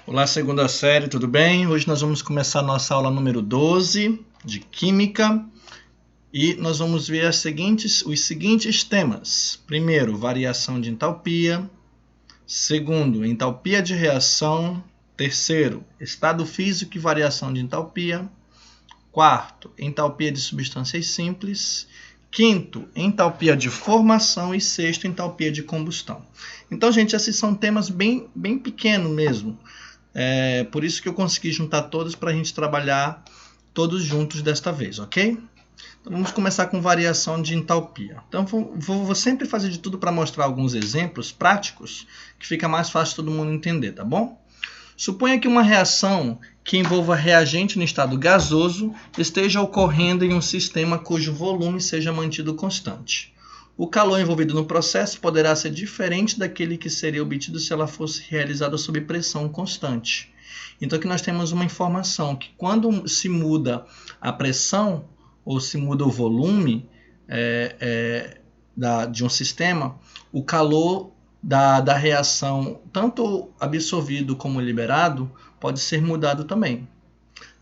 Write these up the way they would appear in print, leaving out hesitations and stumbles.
Olá, segunda série, tudo bem? Hoje nós vamos começar a nossa aula número 12 de Química e nós vamos ver os seguintes temas. Primeiro, variação de entalpia. Segundo, entalpia de reação. Terceiro, estado físico e variação de entalpia. Quarto, entalpia de substâncias simples. Quinto, entalpia de formação. E sexto, entalpia de combustão. Então, gente, esses são temas bem pequenos mesmo. Por isso que eu consegui juntar todos para a gente trabalhar todos juntos desta vez, ok? Então vamos começar com variação de entalpia. Então vou sempre fazer de tudo para mostrar alguns exemplos práticos que fica mais fácil todo mundo entender, tá bom? Suponha que uma reação que envolva reagente no estado gasoso esteja ocorrendo em um sistema cujo volume seja mantido constante. O calor envolvido no processo poderá ser diferente daquele que seria obtido se ela fosse realizada sob pressão constante. Então aqui nós temos uma informação que quando se muda a pressão ou se muda o volume de um sistema, o calor da reação, tanto absorvido como liberado, pode ser mudado também.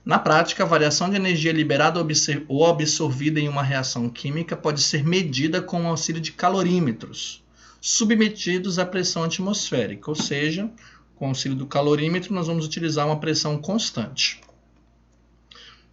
Na prática, a variação de energia liberada ou absorvida em uma reação química pode ser medida com o auxílio de calorímetros, submetidos à pressão atmosférica, ou seja, com o auxílio do calorímetro, nós vamos utilizar uma pressão constante.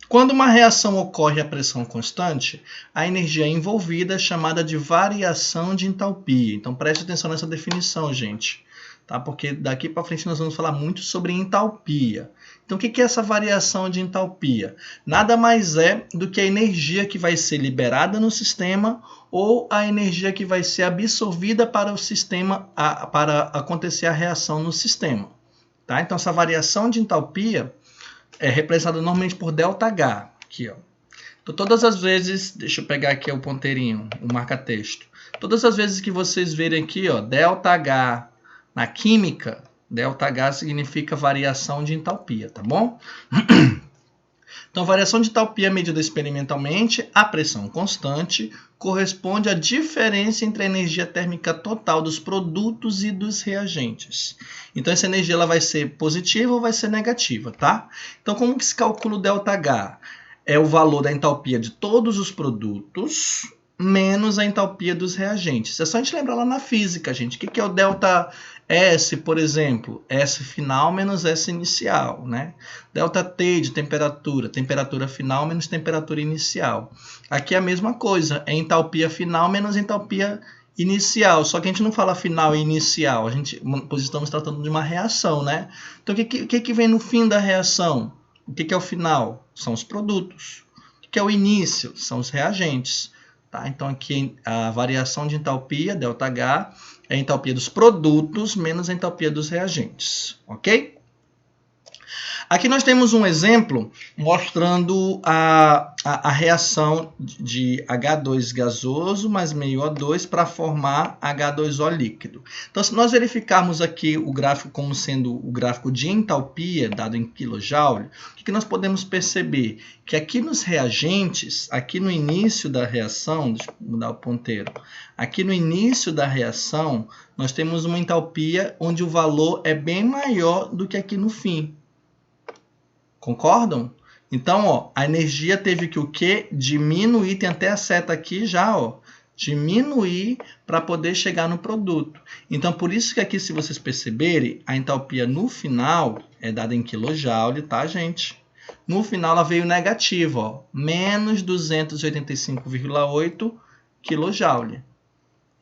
Quando uma reação ocorre a pressão constante, a energia envolvida é chamada de variação de entalpia. Então, preste atenção nessa definição, gente. Tá? Porque daqui para frente nós vamos falar muito sobre entalpia. Então, o que é essa variação de entalpia? Nada mais é do que a energia que vai ser liberada no sistema ou a energia que vai ser absorvida para o sistema, para acontecer a reação no sistema. Tá? Então, essa variação de entalpia é representada normalmente por ΔH. Aqui, ó. Então, todas as vezes, deixa eu pegar aqui o ponteirinho, o marca-texto. Todas as vezes que vocês verem aqui, ó, ΔH na química, ΔH significa variação de entalpia, tá bom? Então, variação de entalpia medida experimentalmente a pressão constante corresponde à diferença entre a energia térmica total dos produtos e dos reagentes. Então, essa energia ela vai ser positiva ou vai ser negativa, tá? Então, como que se calcula o ΔH? É o valor da entalpia de todos os produtos menos a entalpia dos reagentes. É só a gente lembrar lá na física, gente. O que é o ΔS, por exemplo? S final menos S inicial, né? ΔT de temperatura, temperatura final menos temperatura inicial. Aqui é a mesma coisa, é entalpia final menos entalpia inicial. Só que a gente não fala final e inicial, pois estamos tratando de uma reação, né? Então, o que vem no fim da reação? O que é o final? São os produtos. O que é o início? São os reagentes. Tá? Então, aqui a variação de entalpia, ΔH, é a entalpia dos produtos menos a entalpia dos reagentes. Ok? Aqui nós temos um exemplo mostrando a reação de H2 gasoso mais meio O2 para formar H2O líquido. Então, se nós verificarmos aqui o gráfico como sendo o gráfico de entalpia, dado em kJ, o que nós podemos perceber? Que aqui nos reagentes, aqui no início da reação, deixa eu mudar o ponteiro, aqui no início da reação, nós temos uma entalpia onde o valor é bem maior do que aqui no fim. Concordam? Então, ó, a energia teve que o quê? Diminuir, tem até a seta aqui já, ó, diminuir para poder chegar no produto. Então, por isso que aqui, se vocês perceberem, a entalpia no final é dada em kJ, tá, gente? No final, ela veio negativa, ó, menos 285,8 kJ.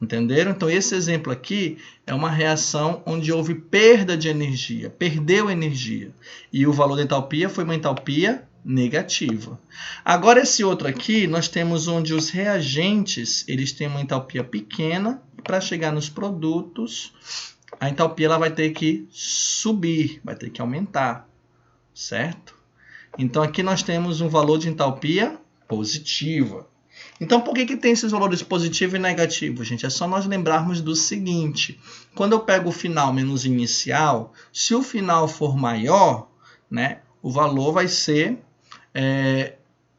Entenderam? Então, esse exemplo aqui é uma reação onde houve perda de energia, perdeu energia. E o valor da entalpia foi uma entalpia negativa. Agora, esse outro aqui, nós temos onde os reagentes eles têm uma entalpia pequena. E para chegar nos produtos, a entalpia ela vai ter que subir, vai ter que aumentar. Certo? Então, aqui nós temos um valor de entalpia positiva. Então, por que tem esses valores positivo e negativo, gente? É só nós lembrarmos do seguinte. Quando eu pego o final menos inicial, se o final for maior, né, o valor vai ser...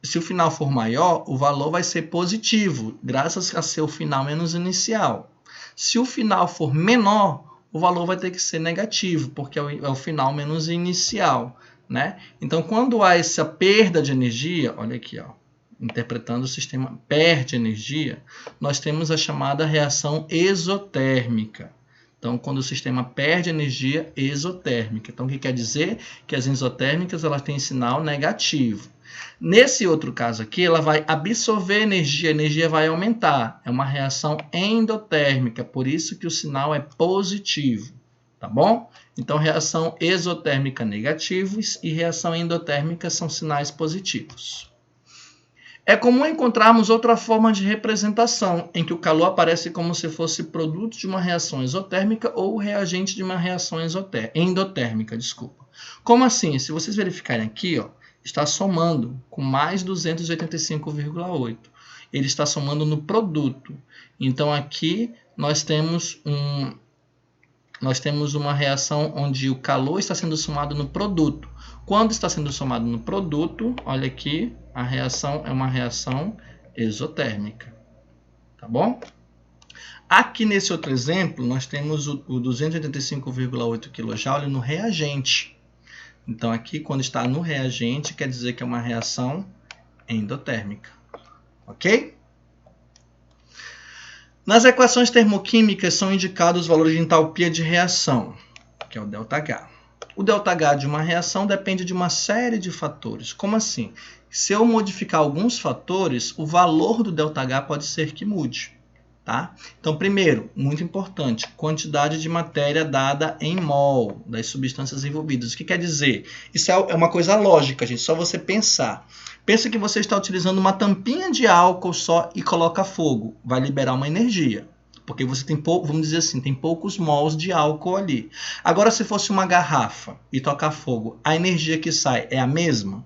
se o final for maior, o valor vai ser positivo, graças a ser o final menos inicial. Se o final for menor, o valor vai ter que ser negativo, porque é o final menos inicial, né? Então, quando há essa perda de energia, olha aqui, ó, interpretando o sistema perde energia, nós temos a chamada reação exotérmica. Então, quando o sistema perde energia exotérmica. Então, o que quer dizer? Que as isotérmicas elas têm sinal negativo. Nesse outro caso aqui, ela vai absorver energia, a energia vai aumentar. É uma reação endotérmica, por isso que o sinal é positivo, tá bom? Então, reação exotérmica negativos e reação endotérmica são sinais positivos. É comum encontrarmos outra forma de representação, em que o calor aparece como se fosse produto de uma reação exotérmica ou reagente de uma reação endotérmica. Como assim? Se vocês verificarem aqui, ó, está somando com mais 285,8. Ele está somando no produto. Então, aqui nós temos uma reação onde o calor está sendo somado no produto. Quando está sendo somado no produto, olha aqui, a reação é uma reação exotérmica. Tá bom? Aqui nesse outro exemplo, nós temos o 285,8 kJ no reagente. Então, aqui, quando está no reagente, quer dizer que é uma reação endotérmica. Ok? Nas equações termoquímicas são indicados os valores de entalpia de reação, que é o ΔH. O ΔH de uma reação depende de uma série de fatores. Como assim? Se eu modificar alguns fatores, o valor do ΔH pode ser que mude. Tá? Então, primeiro, muito importante, quantidade de matéria dada em mol das substâncias envolvidas. O que quer dizer? Isso é uma coisa lógica, gente, só você pensar. Pensa que você está utilizando uma tampinha de álcool só e coloca fogo. Vai liberar uma energia. Porque você tem vamos dizer assim, tem poucos mols de álcool ali. Agora, se fosse uma garrafa e tocar fogo, a energia que sai é a mesma?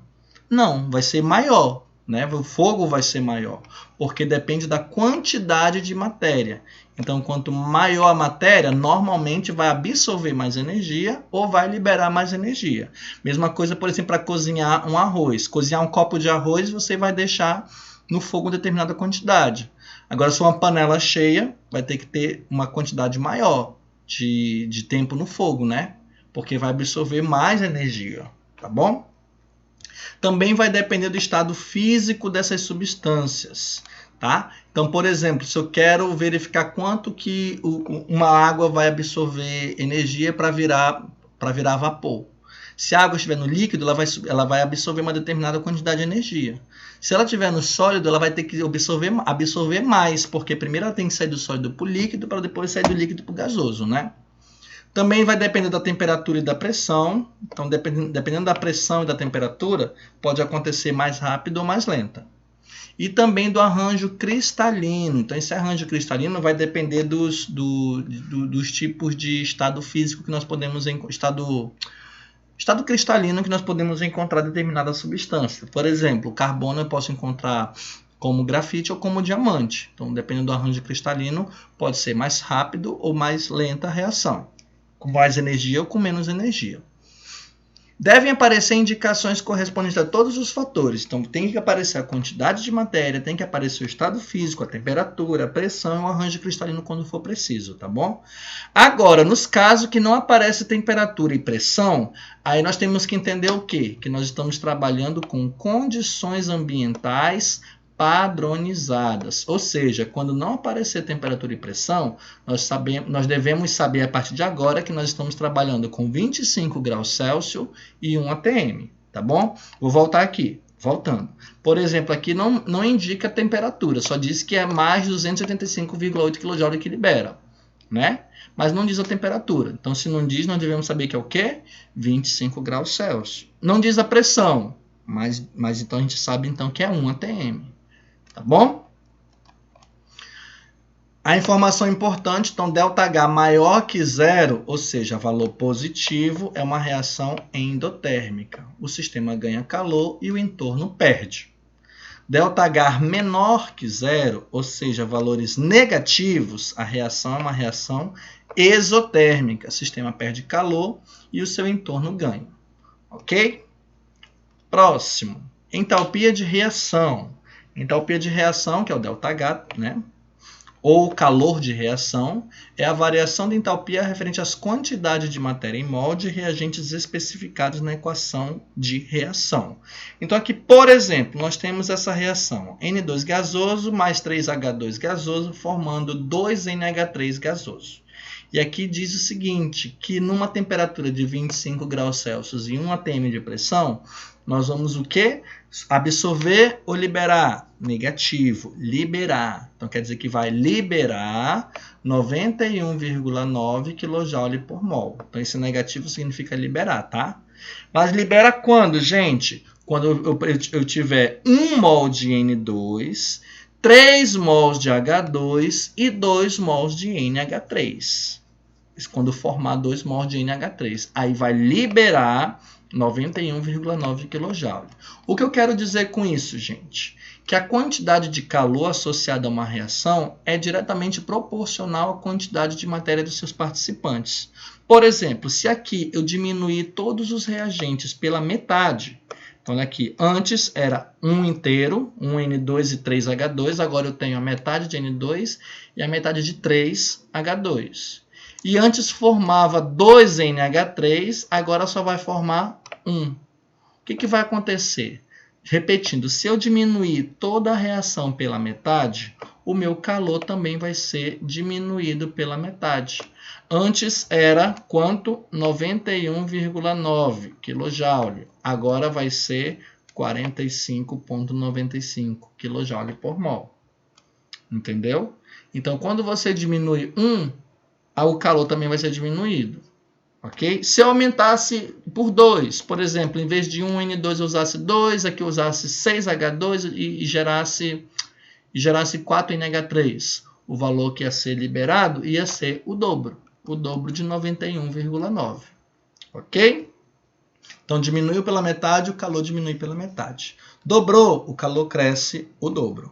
Não, vai ser maior. Né? O fogo vai ser maior, porque depende da quantidade de matéria. Então, quanto maior a matéria, normalmente vai absorver mais energia ou vai liberar mais energia. Mesma coisa, por exemplo, para cozinhar um arroz. Cozinhar um copo de arroz, você vai deixar no fogo determinada quantidade. Agora, se uma panela cheia, vai ter que ter uma quantidade maior de tempo no fogo, né? Porque vai absorver mais energia, tá bom? Também vai depender do estado físico dessas substâncias, tá? Então, por exemplo, se eu quero verificar quanto que uma água vai absorver energia para virar vapor. Se a água estiver no líquido, ela vai absorver uma determinada quantidade de energia. Se ela estiver no sólido, ela vai ter que absorver mais, porque primeiro ela tem que sair do sólido para o líquido, para depois sair do líquido para o gasoso, né? Também vai depender da temperatura e da pressão. Então, dependendo da pressão e da temperatura, pode acontecer mais rápido ou mais lenta. E também do arranjo cristalino. Então, esse arranjo cristalino vai depender dos tipos de estado físico que nós podemos encontrar. Estado cristalino que nós podemos encontrar determinada substância. Por exemplo, o carbono eu posso encontrar como grafite ou como diamante. Então, dependendo do arranjo cristalino, pode ser mais rápido ou mais lenta a reação. Com mais energia ou com menos energia. Devem aparecer indicações correspondentes a todos os fatores. Então, tem que aparecer a quantidade de matéria, tem que aparecer o estado físico, a temperatura, a pressão e o arranjo cristalino quando for preciso, tá bom? Agora, nos casos que não aparece temperatura e pressão, aí nós temos que entender o quê? Que nós estamos trabalhando com condições ambientais padronizadas, ou seja, quando não aparecer temperatura e pressão, nós devemos saber a partir de agora que nós estamos trabalhando com 25 graus Celsius e 1 atm, tá bom? Vou voltar aqui, voltando. Por exemplo, aqui não indica temperatura, só diz que é mais 285,8 kJ que libera, né? Mas não diz a temperatura. Então, se não diz, nós devemos saber que é o quê? 25 graus Celsius. Não diz a pressão, mas então a gente sabe então que é 1 atm. Tá bom? A informação importante, então, ΔH maior que zero, ou seja, valor positivo, é uma reação endotérmica. O sistema ganha calor e o entorno perde. ΔH menor que zero, ou seja, valores negativos, a reação é uma reação exotérmica. O sistema perde calor e o seu entorno ganha. Ok? Próximo. Entalpia de reação. Entalpia de reação, que é o ΔH, né? ou calor de reação, é a variação de entalpia referente às quantidades de matéria em mol de reagentes especificados na equação de reação. Então aqui, por exemplo, nós temos essa reação N2 gasoso mais 3H2 gasoso formando 2NH3 gasoso. E aqui diz o seguinte, que numa temperatura de 25 graus Celsius e 1 atm de pressão, nós vamos o quê? Absorver ou liberar? Negativo, liberar. Então quer dizer que vai liberar 91,9 kJ por mol. Então esse negativo significa liberar, tá? Mas libera quando, gente? Quando eu tiver 1 mol de N2, 3 mols de H2 e 2 mols de NH3. Quando formar 2 mols de NH3. Aí vai liberar 91,9 kJ. O que eu quero dizer com isso, gente? Que a quantidade de calor associada a uma reação é diretamente proporcional à quantidade de matéria dos seus participantes. Por exemplo, se aqui eu diminuir todos os reagentes pela metade, então olha aqui, antes era 1 inteiro, 1 N2 e 3 H2, agora eu tenho a metade de N2 e a metade de 3 H2. E antes formava 2 NH3, agora só vai formar 1. O que vai acontecer? Repetindo, se eu diminuir toda a reação pela metade, o meu calor também vai ser diminuído pela metade. Antes era quanto? 91,9 kJ. Agora vai ser 45,95 kJ por mol. Entendeu? Então, quando você diminui 1, o calor também vai ser diminuído. Ok? Se eu aumentasse por 2, por exemplo, em vez de 1 N2 eu usasse 2, aqui eu usasse 6H2 e gerasse 4 NH3, o valor que ia ser liberado ia ser o dobro de 91,9. Ok? Então, diminuiu pela metade, o calor diminui pela metade. Dobrou, o calor cresce o dobro.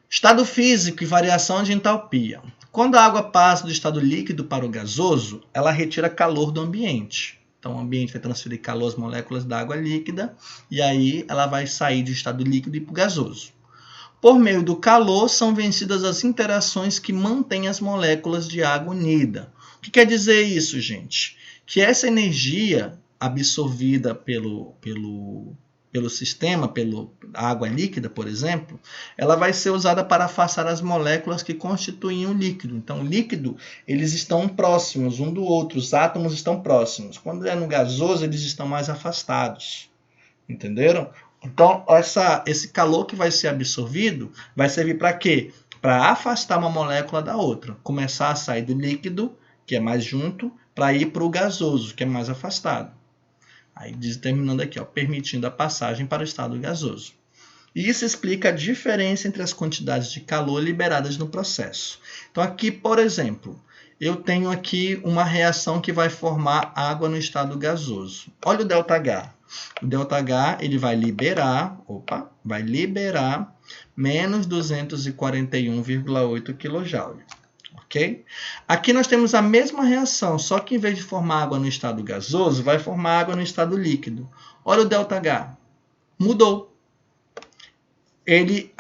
Estado físico e variação de entalpia. Quando a água passa do estado líquido para o gasoso, ela retira calor do ambiente. Então, o ambiente vai transferir calor às moléculas da água líquida e aí ela vai sair do estado líquido e para o gasoso. Por meio do calor, são vencidas as interações que mantêm as moléculas de água unidas. O que quer dizer isso, gente? Que essa energia absorvida pelo sistema, pela água líquida, por exemplo, ela vai ser usada para afastar as moléculas que constituem o líquido. Então, o líquido, eles estão próximos um do outro, os átomos estão próximos. Quando é no gasoso, eles estão mais afastados. Entenderam? Então, esse calor que vai ser absorvido vai servir para quê? Para afastar uma molécula da outra. Começar a sair do líquido, que é mais junto, para ir para o gasoso, que é mais afastado. Aí terminando aqui, ó, permitindo a passagem para o estado gasoso. E isso explica a diferença entre as quantidades de calor liberadas no processo. Então aqui, por exemplo, eu tenho aqui uma reação que vai formar água no estado gasoso. Olha o ΔH. O ΔH ele vai liberar menos 241,8 kJ. Okay? Aqui nós temos a mesma reação, só que em vez de formar água no estado gasoso, vai formar água no estado líquido. Olha o ΔH. Mudou. Ele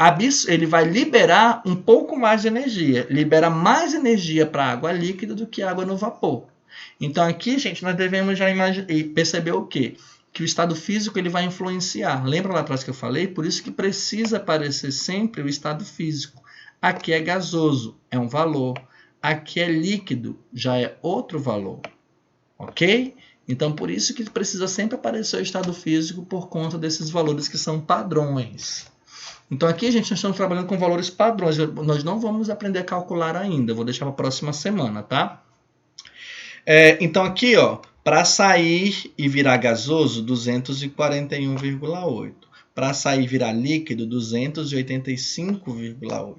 vai liberar um pouco mais de energia. Libera mais energia para a água líquida do que água no vapor. Então aqui, gente, nós devemos já perceber o quê? Que o estado físico ele vai influenciar. Lembra lá atrás que eu falei? Por isso que precisa aparecer sempre o estado físico. Aqui é gasoso, é um valor. Aqui é líquido, já é outro valor. Ok? Então, por isso que precisa sempre aparecer o estado físico por conta desses valores que são padrões. Então, aqui, gente, nós estamos trabalhando com valores padrões. Nós não vamos aprender a calcular ainda. Vou deixar para a próxima semana, tá? Então, aqui, ó, para sair e virar gasoso, 241,8. Para sair e virar líquido, 285,8.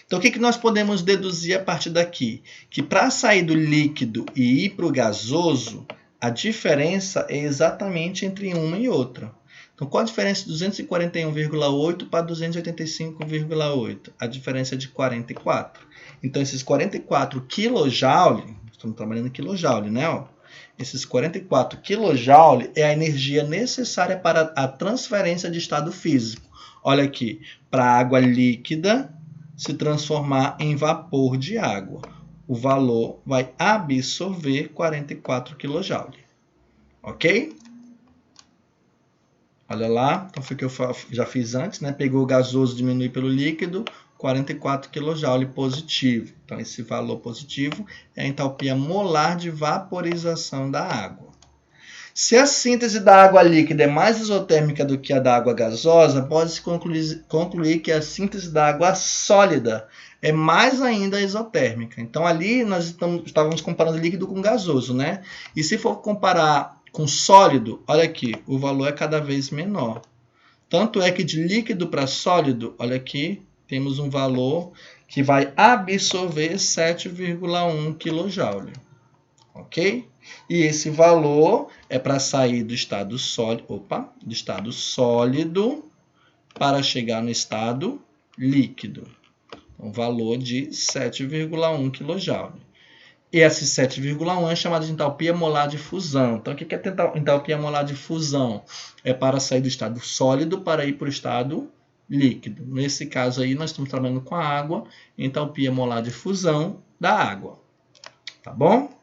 Então, o que nós podemos deduzir a partir daqui? Que para sair do líquido e ir para o gasoso, a diferença é exatamente entre uma e outra. Então, qual a diferença de 241,8 para 285,8? A diferença é de 44. Então, esses 44 kJ, estamos trabalhando em kilojoule, né? Ó, esses 44 kJ é a energia necessária para a transferência de estado físico. Olha aqui, para a água líquida, se transformar em vapor de água. O valor vai absorver 44 kJ. Ok? Olha lá, então foi o que eu já fiz antes, né? Pegou o gasoso, diminui pelo líquido, 44 kJ positivo. Então, esse valor positivo é a entalpia molar de vaporização da água. Se a síntese da água líquida é mais isotérmica do que a da água gasosa, pode-se concluir que a síntese da água sólida é mais ainda isotérmica. Então, ali nós estávamos comparando líquido com gasoso, né? E se for comparar com sólido, olha aqui, o valor é cada vez menor. Tanto é que de líquido para sólido, olha aqui, temos um valor que vai absorver 7,1 kJ. Ok? E esse valor é para sair do estado sólido, para chegar no estado líquido. Um valor de 7,1 kJ. E esse 7,1 é chamado de entalpia molar de fusão. Então, o que é entalpia molar de fusão? É para sair do estado sólido para ir para o estado líquido. Nesse caso aí, nós estamos trabalhando com a água, entalpia molar de fusão da água. Tá bom?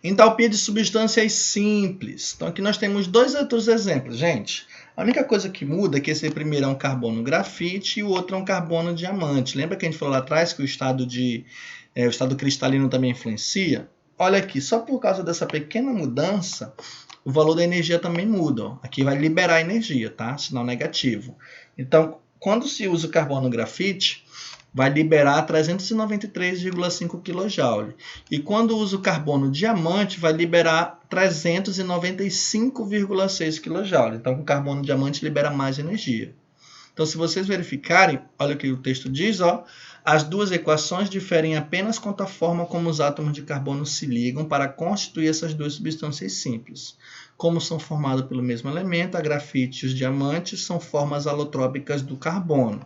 Entalpia de substâncias simples. Então, aqui nós temos dois outros exemplos, gente. A única coisa que muda é que esse primeiro é um carbono grafite e o outro é um carbono diamante. Lembra que a gente falou lá atrás que o estado cristalino também influencia? Olha aqui, só por causa dessa pequena mudança, o valor da energia também muda. Ó. Aqui vai liberar energia, tá? Sinal negativo. Então, quando se usa o carbono grafite, vai liberar 393,5 kJ. E quando usa o carbono diamante, vai liberar 395,6 kJ. Então, o carbono diamante libera mais energia. Então, se vocês verificarem, olha o que o texto diz, ó, as duas equações diferem apenas quanto à forma como os átomos de carbono se ligam para constituir essas duas substâncias simples. Como são formados pelo mesmo elemento, a grafite e os diamantes são formas alotrópicas do carbono.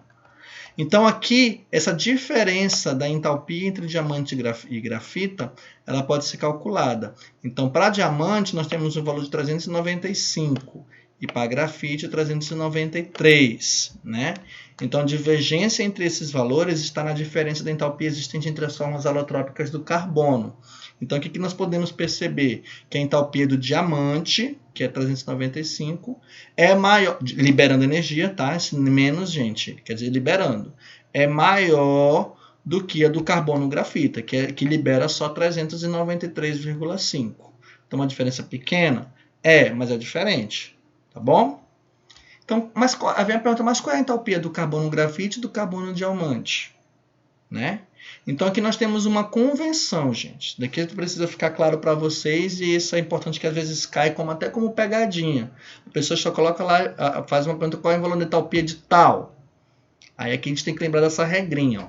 Então, aqui, essa diferença da entalpia entre diamante e grafita, ela pode ser calculada. Então, para diamante, nós temos um valor de 395 e para grafite, 393. Né? Então, a divergência entre esses valores está na diferença da entalpia existente entre as formas alotrópicas do carbono. Então, o que nós podemos perceber? Que a entalpia do diamante, que é 395, é maior, liberando energia, tá? Menos, gente, quer dizer, liberando, é maior do que a do carbono grafita, que libera só 393,5. Então, uma diferença pequena? Mas é diferente, tá bom? Então, vem a pergunta, mas qual é a entalpia do carbono grafite e do carbono diamante? Né? Então, aqui nós temos uma convenção, gente. Daqui precisa ficar claro para vocês e isso é importante que às vezes cai até como pegadinha. A pessoa só coloca lá, faz uma pergunta, qual é o valor da entalpia de tal? Aí aqui a gente tem que lembrar dessa regrinha. Ó.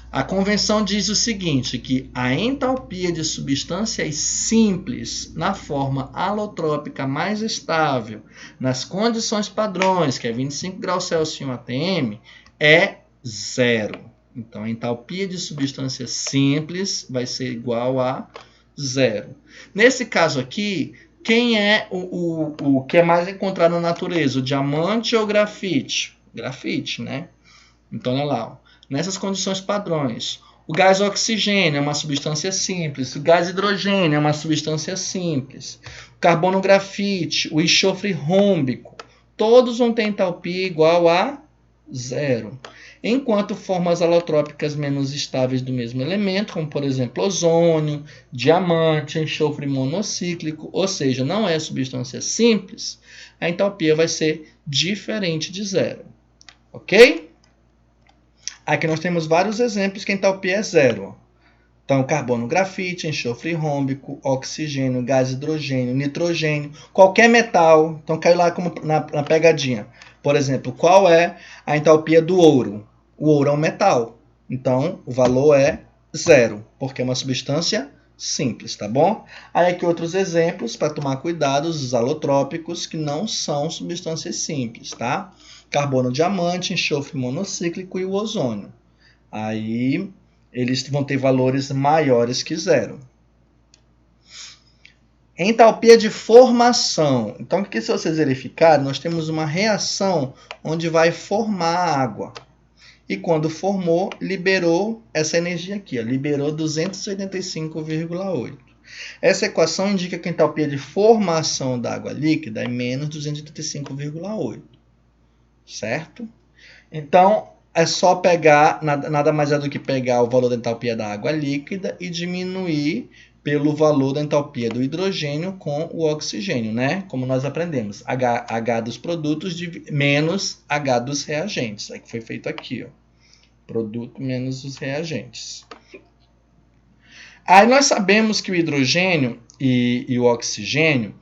A convenção diz o seguinte, que a entalpia de substâncias simples na forma alotrópica mais estável, nas condições padrões, que é 25 graus Celsius e 1 atm, é zero. Então, a entalpia de substâncias simples vai ser igual a zero. Nesse caso aqui, quem é o que é mais encontrado na natureza? O diamante ou o grafite? Grafite, né? Então, olha lá. Ó. Nessas condições padrões, o gás oxigênio é uma substância simples, o gás hidrogênio é uma substância simples, o carbono grafite, o enxofre rômbico, todos vão ter entalpia igual a zero. Enquanto formas alotrópicas menos estáveis do mesmo elemento, como por exemplo ozônio, diamante, enxofre monocíclico, ou seja, não é substância simples, a entalpia vai ser diferente de zero. Ok? Aqui nós temos vários exemplos que a entalpia é zero. Então, carbono grafite, enxofre rômbico, oxigênio, gás hidrogênio, nitrogênio, qualquer metal. Então, caiu lá como na pegadinha. Por exemplo, qual é a entalpia do ouro? O ouro é um metal. Então, o valor é zero, porque é uma substância simples, tá bom? Aí aqui outros exemplos para tomar cuidado, os alotrópicos, que não são substâncias simples, tá? Carbono diamante, enxofre monocíclico e o ozônio. Aí eles vão ter valores maiores que zero. Entalpia de formação. Então, aqui se vocês verificarem, nós temos uma reação onde vai formar água. e quando formou, liberou essa energia aqui, ó, liberou 285,8. Essa equação indica que a entalpia de formação da água líquida é menos 285,8, certo? Então, é só pegar, nada mais é do que pegar o valor da entalpia da água líquida e diminuir pelo valor da entalpia do hidrogênio com o oxigênio, né? Como nós aprendemos, H dos produtos menos H dos reagentes. É que foi feito aqui, ó. Produto menos os reagentes. Aí nós sabemos que o hidrogênio e o oxigênio,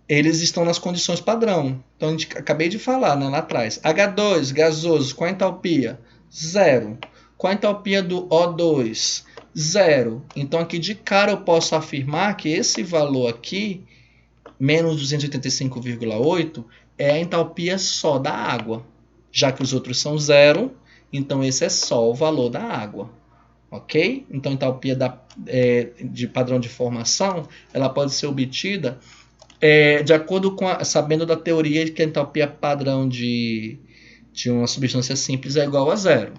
eles estão nas condições padrão. Então, acabei de falar, né, lá atrás. H2, gasoso, qual a entalpia? 0. Qual a entalpia do O2? 0. Então, aqui de cara eu posso afirmar que esse valor aqui, menos 285,8, é a entalpia só da água. Já que os outros são 0, então esse é só o valor da água. Ok? Então, a entalpia de padrão de formação, ela pode ser obtida de acordo com sabendo da teoria de que a entalpia padrão de uma substância simples é igual a 0.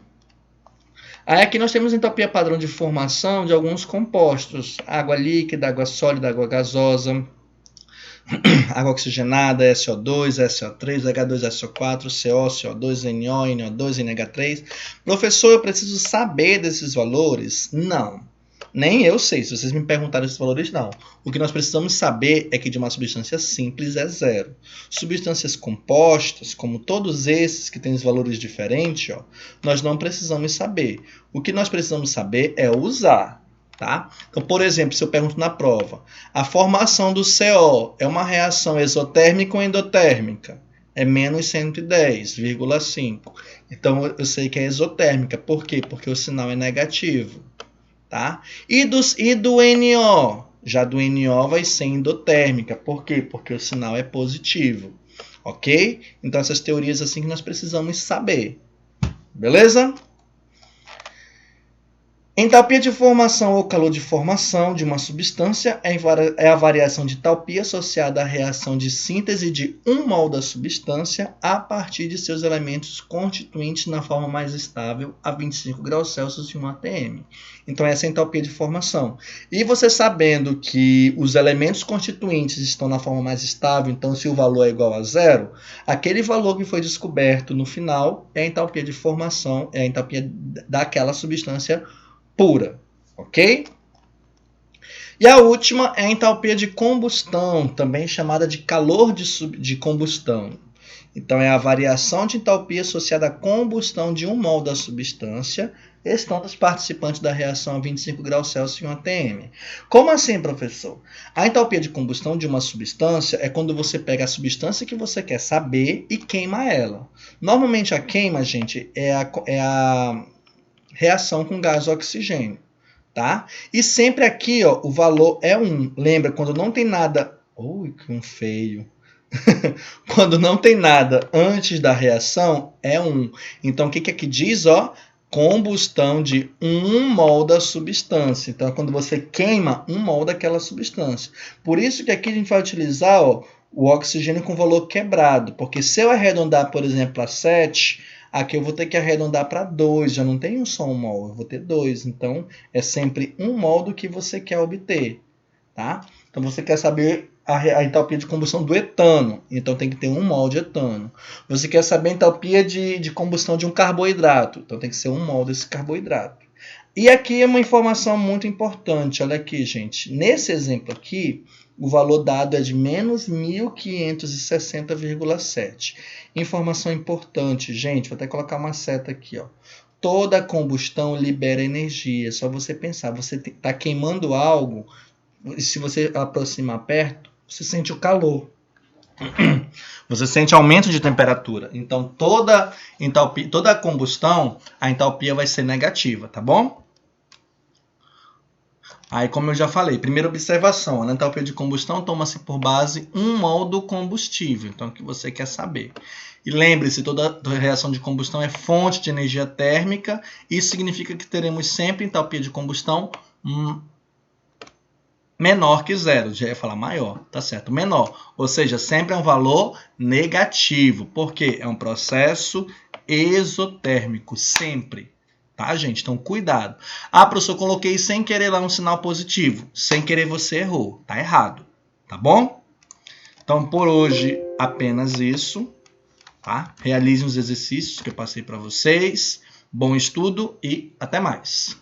Aí aqui nós temos a entalpia padrão de formação de alguns compostos: água líquida, água sólida, água gasosa, água oxigenada, SO2, SO3, H2, SO4, CO, CO2, NO, NO2, NH3. Professor, eu preciso saber desses valores? Não. Nem eu sei, se vocês me perguntarem esses valores, não. O que nós precisamos saber é que de uma substância simples é 0. Substâncias compostas, como todos esses que têm os valores diferentes, ó, nós não precisamos saber. O que nós precisamos saber é usar. Tá? Então, por exemplo, se eu pergunto na prova, a formação do CO é uma reação exotérmica ou endotérmica? É menos 110,5. Então, eu sei que é exotérmica. Por quê? Porque o sinal é negativo. Tá? E do NO? Já do NO vai ser endotérmica. Por quê? Porque o sinal é positivo. Ok? Então, essas teorias assim que nós precisamos saber. Beleza? Entalpia de formação ou calor de formação de uma substância é a variação de entalpia associada à reação de síntese de um mol da substância a partir de seus elementos constituintes na forma mais estável a 25 graus Celsius e 1 atm. Então, essa é a entalpia de formação. E você sabendo que os elementos constituintes estão na forma mais estável, então se o valor é igual a 0, aquele valor que foi descoberto no final é a entalpia de formação, é a entalpia daquela substância pura, ok? E a última é a entalpia de combustão, também chamada de calor de combustão. Então, é a variação de entalpia associada à combustão de um mol da substância, estando os participantes da reação a 25 graus Celsius e 1 atm. Como assim, professor? A entalpia de combustão de uma substância é quando você pega a substância que você quer saber e queima ela. Normalmente, a queima, gente, é a reação com gás oxigênio, tá? E sempre aqui, ó, o valor é 1. Lembra, quando não tem nada... Ui, que feio. Quando não tem nada antes da reação, é 1. Então, o que aqui diz, ó? Combustão de 1 mol da substância. Então, é quando você queima 1 mol daquela substância. Por isso que aqui a gente vai utilizar, ó, o oxigênio com valor quebrado. Porque se eu arredondar, por exemplo, a 7... aqui eu vou ter que arredondar para 2, já não tenho só 1 mol, eu vou ter 2. Então, é sempre 1 mol do que você quer obter. Tá? Então, você quer saber a entalpia de combustão do etano, então tem que ter 1 mol de etano. Você quer saber a entalpia de combustão de um carboidrato, então tem que ser 1 mol desse carboidrato. E aqui é uma informação muito importante, olha aqui, gente. Nesse exemplo aqui, o valor dado é de menos 1560,7. Informação importante, gente, vou até colocar uma seta aqui, ó. Toda combustão libera energia, é só você pensar, você está queimando algo, e se você aproximar perto, você sente o calor. Você sente aumento de temperatura. Então, toda combustão, a entalpia vai ser negativa, tá bom? Aí, como eu já falei, primeira observação, a entalpia de combustão toma-se por base 1 mol do combustível. Então, o que você quer saber? E lembre-se, toda reação de combustão é fonte de energia térmica. Isso significa que teremos sempre entalpia de combustão menor que 0. Já ia falar maior, tá certo? Menor. Ou seja, sempre é um valor negativo. Por quê? É um processo exotérmico, sempre. Tá, gente? Então, cuidado. Ah, professor, coloquei sem querer lá um sinal positivo. Sem querer você errou. Tá errado. Tá bom? Então, por hoje, apenas isso. Tá? Realizem os exercícios que eu passei para vocês. Bom estudo e até mais.